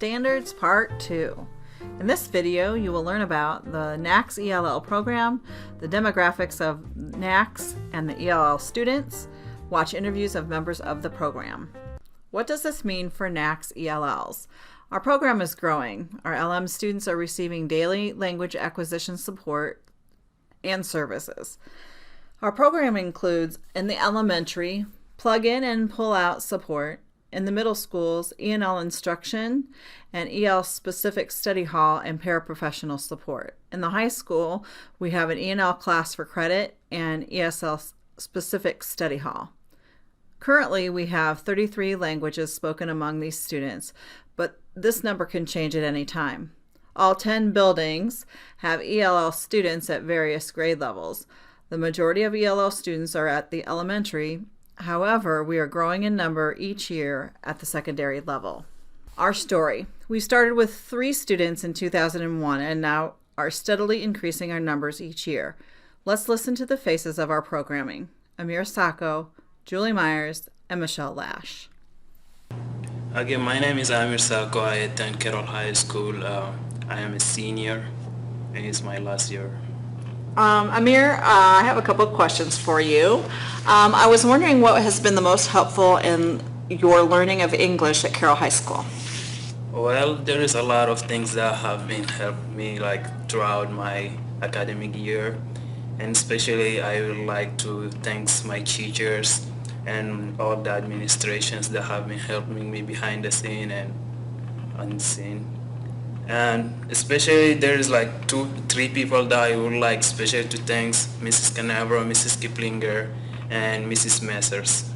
Standards Part 2. In this video, you will learn about the NACS ELL program, the demographics of NACS and the ELL students, watch interviews of members of the program. What does this mean for NACS ELLs? Our program is growing. Our LM students are receiving daily language acquisition support and services. Our program includes, in the elementary, plug-in and pull-out support, in the middle schools, ENL instruction, and EL-specific study hall and paraprofessional support. In the high school, we have an ENL class for credit and ESL-specific study hall. Currently, we have 33 languages spoken among these students, but this number can change at any time. All 10 buildings have ELL students at various grade levels. The majority of ELL students are at the elementary. However, we are growing in number each year at the secondary level. Our story. We started with 3 students in 2001 and now are steadily increasing our numbers each year. Let's listen to the faces of our programming. Amir Sacco, Julie Myers, and Michelle Lash. Again, my name is Amir Sacco. I attend Carroll High School. I am a senior and it's my last year. Amir, I have a couple of questions for you. I was wondering what has been the most helpful in your learning of English at Carroll High School. Well, there is a lot of things that have been helping me throughout my academic year, and especially I would like to thank my teachers and all the administrations that have been helping me behind the scene and on the scene. And especially there is 2-3 people that I would like especially to thank: Mrs. Canavero, Mrs. Kiplinger, and Mrs. Messers.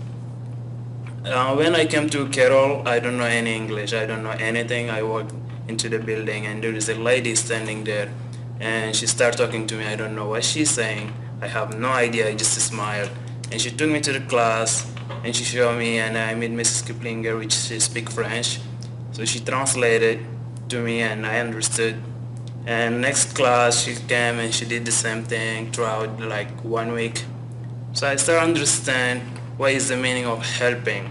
When I came to Carroll, I don't know any English, I don't know anything. I walked into the building and there is a lady standing there and she started talking to me. I don't know what she's saying. I have no idea, I just smiled. And she took me to the class and she showed me, and I met Mrs. Kiplinger, which she speaks French. So she translated to me and I understood. And next class she came and she did the same thing throughout 1 week. So I start understand what is the meaning of helping,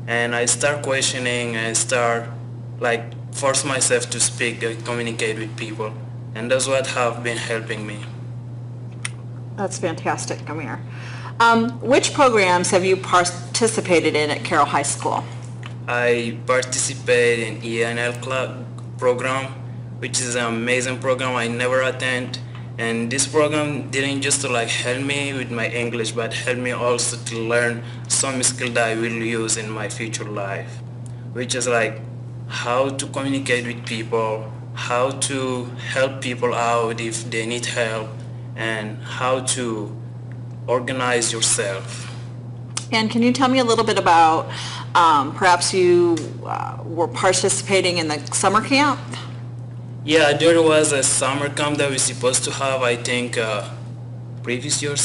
and I start questioning and start force myself to speak and communicate with people, and that's what have been helping me. That's fantastic, Amir. Which programs have you participated in at Carroll High School? I participated in ENL club program, which is an amazing program I never attend, and this program didn't just help me with my English, but helped me also to learn some skill that I will use in my future life, which is how to communicate with people, how to help people out if they need help, and how to organize yourself. And can you tell me a little bit about perhaps you were participating in the summer camp? Yeah, there was a summer camp that we were supposed to have, I think, previous year,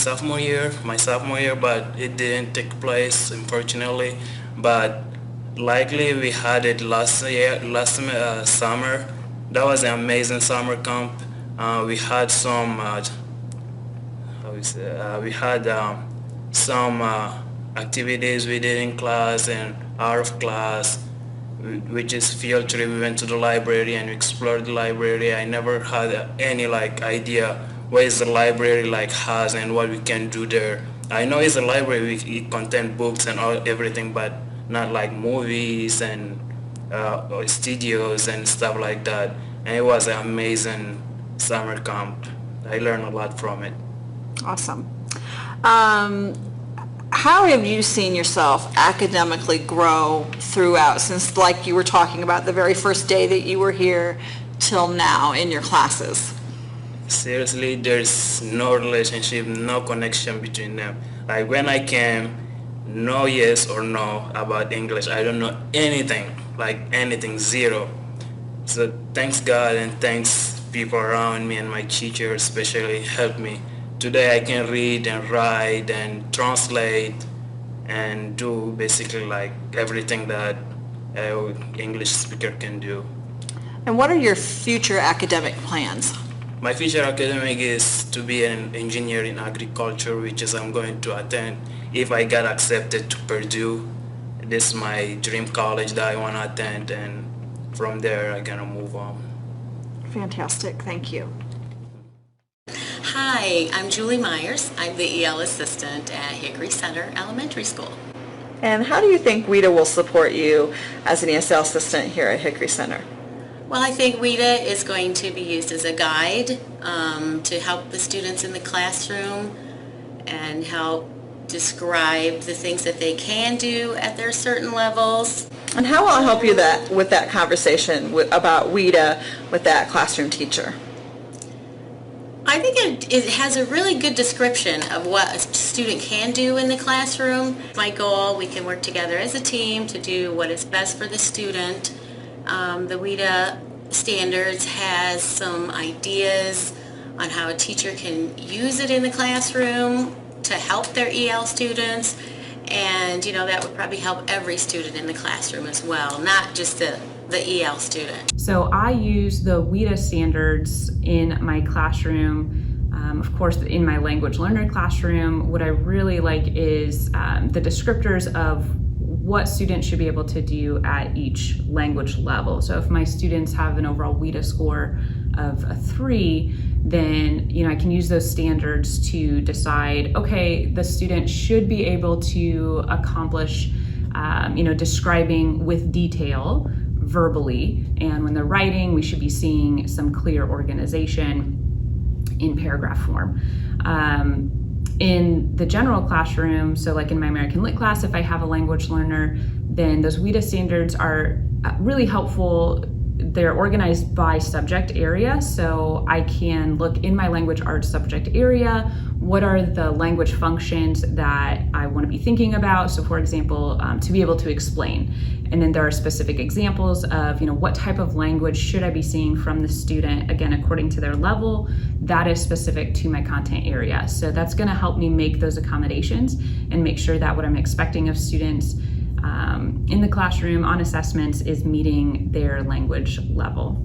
my sophomore year, but it didn't take place, unfortunately. But likely we had it last summer. That was an amazing summer camp. We had some, activities we did in class and out of class, which is field trip. We went to the library and we explored the library. I never had any idea what is the library has and what we can do there. I know it's a library, it contains books and everything, but not movies and or studios and stuff like that. And it was an amazing summer camp. I learned a lot from it. Awesome. How have you seen yourself academically grow throughout, since you were talking about the very first day that you were here till now in your classes? Seriously, there's no relationship, no connection between them. When I came, no yes or no about English. I don't know anything, anything, zero. So thanks God and thanks people around me and my teacher especially helped me. Today I can read and write and translate and do basically everything that an English speaker can do. And what are your future academic plans? My future academic is to be an engineer in agriculture, which is I'm going to attend if I got accepted to Purdue. This is my dream college that I want to attend, and from there I'm gonna move on. Fantastic, thank you. Hi, I'm Julie Myers. I'm the EL assistant at Hickory Center Elementary School. And how do you think WIDA will support you as an ESL assistant here at Hickory Center? Well, I think WIDA is going to be used as a guide to help the students in the classroom and help describe the things that they can do at their certain levels. And how will it help you with that conversation about WIDA with that classroom teacher? I think it has a really good description of what a student can do in the classroom. My goal, we can work together as a team to do what is best for the student. The WIDA standards has some ideas on how a teacher can use it in the classroom to help their EL students, and that would probably help every student in the classroom as well, not just the EL student. So I use the WIDA standards in my classroom. Of course, in my language learner classroom, what I really like is the descriptors of what students should be able to do at each language level. So if my students have an overall WIDA score of a 3, then I can use those standards to decide, okay, the student should be able to accomplish describing with detail verbally, and when they're writing, we should be seeing some clear organization in paragraph form. In the general classroom, so like in my American Lit class, if I have a language learner, then those WIDA standards are really helpful. They're organized by subject area, so I can look in my language arts subject area, what are the language functions that I want to be thinking about, so for example, to be able to explain. And then there are specific examples of what type of language should I be seeing from the student, again according to their level, that is specific to my content area. So that's going to help me make those accommodations and make sure that what I'm expecting of students in the classroom on assessments is meeting their language level.